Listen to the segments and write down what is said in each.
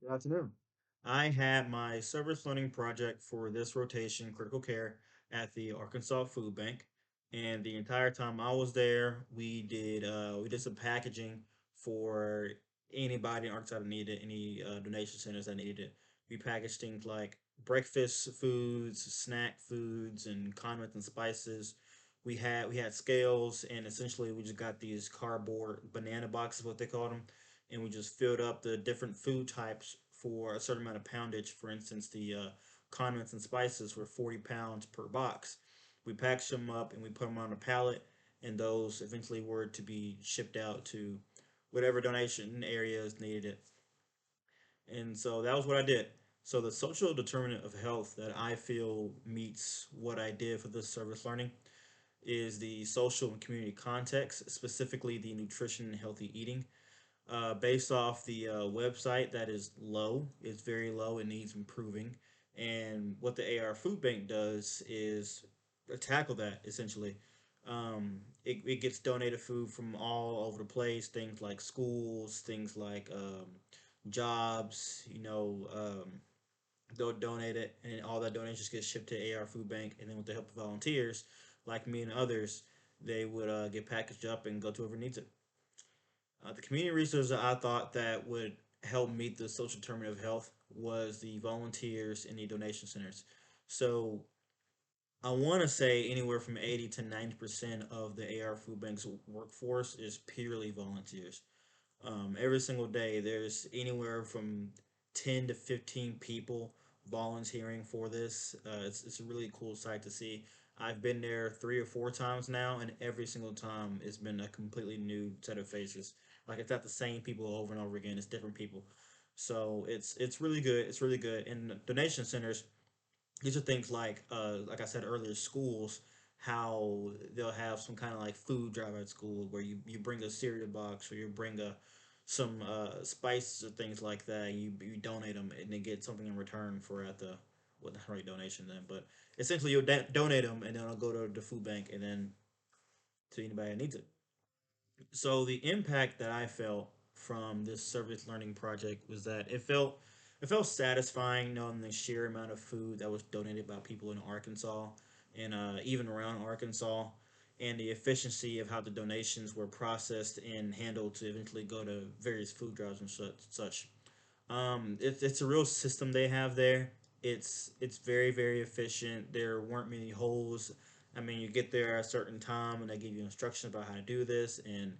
Good afternoon. I had my service learning project for this rotation, critical care, at the Arkansas Food Bank, and the entire time I was there, we did some packaging for anybody in Arkansas that needed it, any donation centers that needed it. We packaged things like breakfast foods, snack foods, and condiments and spices. We had scales, and essentially we just got these cardboard banana boxes, what they called them, and we just filled up the different food types for a certain amount of poundage. For instance, the condiments and spices were 40 pounds per box. We packaged them up and we put them on a pallet, and those eventually were to be shipped out to whatever donation areas needed it. And so that was what I did. So the social determinant of health that I feel meets what I did for this service learning is the social and community context, specifically the nutrition and healthy eating. Based off the website, that is low. It's very low. It needs improving. And what the AR Food Bank does is tackle that essentially. It gets donated food from all over the place. Things like schools, things like jobs. They'll donate it, and all that donations get shipped to AR Food Bank. And then with the help of volunteers like me and others, they would get packaged up and go to whoever needs it. The community resources I thought that would help meet the social determinant of health was the volunteers in the donation centers. So I want to say anywhere from 80 to 90% of the AR Food Bank's workforce is purely volunteers. Every single day, there's anywhere from 10 to 15 people volunteering for this. It's a really cool sight to see. I've been there 3 or 4 times now, and every single time it's been a completely new set of faces. Like it's not the same people over and over again. It's different people. So it's really good. It's really good. And donation centers, these are things like I said earlier, schools, how they'll have some kind of like food drive at school where you bring a cereal box or you bring a some spices or things like that. You donate them and then get something in return for at the well, not really donation then, but essentially you'll donate them and then it'll go to the food bank and then to anybody that needs it. So the impact that I felt from this service learning project was that it felt satisfying knowing the sheer amount of food that was donated by people in Arkansas and even around Arkansas, and the efficiency of how the donations were processed and handled to eventually go to various food drives and such. It's a real system they have there. It's very very efficient. There weren't many holes. I mean, you get there at a certain time and they give you instructions about how to do this. And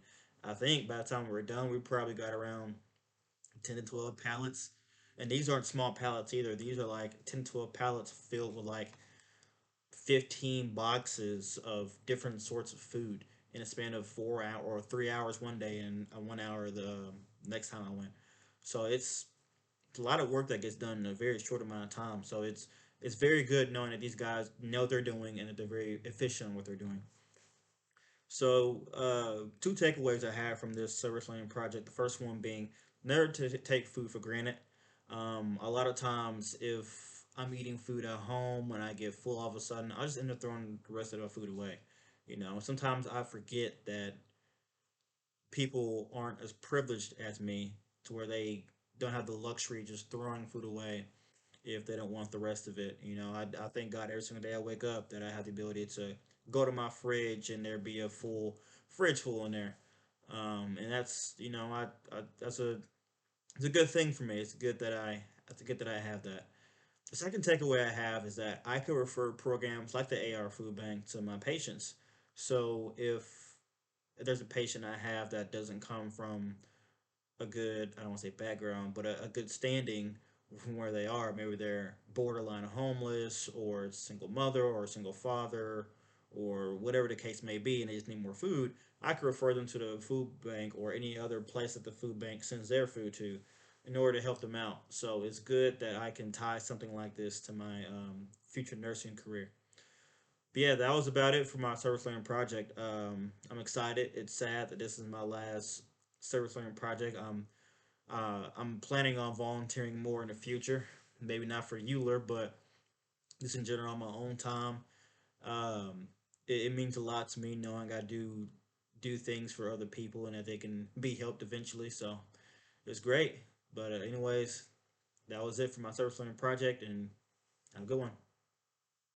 I think by the time we were done, we probably got around 10 to 12 pallets. And these aren't small pallets either. These are like 10 to 12 pallets filled with like 15 boxes of different sorts of food in a span of 4 hours or 3 hours one day and 1 hour the next time I went. So it's a lot of work that gets done in a very short amount of time. So it's very good knowing that these guys know what they're doing and that they're very efficient in what they're doing. So two takeaways I have from this service learning project. The first one being never to take food for granted. A lot of times, if I'm eating food at home and I get full all of a sudden, I just end up throwing the rest of the food away. Sometimes I forget that people aren't as privileged as me to where they don't have the luxury of just throwing food away if they don't want the rest of it. I thank God every single day I wake up that I have the ability to go to my fridge and there be a full fridge full in there. And that's that's a it's a good thing for me. It's good that I have that. The second takeaway I have is that I could refer programs like the AR Food Bank to my patients. So if there's a patient I have that doesn't come from a good, I don't want to say background, but a good standing from where they are. Maybe they're borderline homeless or a single mother or a single father or whatever the case may be, and they just need more food. I could refer them to the food bank or any other place that the food bank sends their food to in order to help them out. So it's good that I can tie something like this to my future nursing career. But yeah, that was about it for my service learning project. I'm excited. It's sad that this is my last service learning project. I'm planning on volunteering more in the future. Maybe not for Euler, but just in general on my own time. It means a lot to me knowing I do things for other people and that they can be helped eventually. So it's great. But anyways, that was it for my service learning project, and have a good one.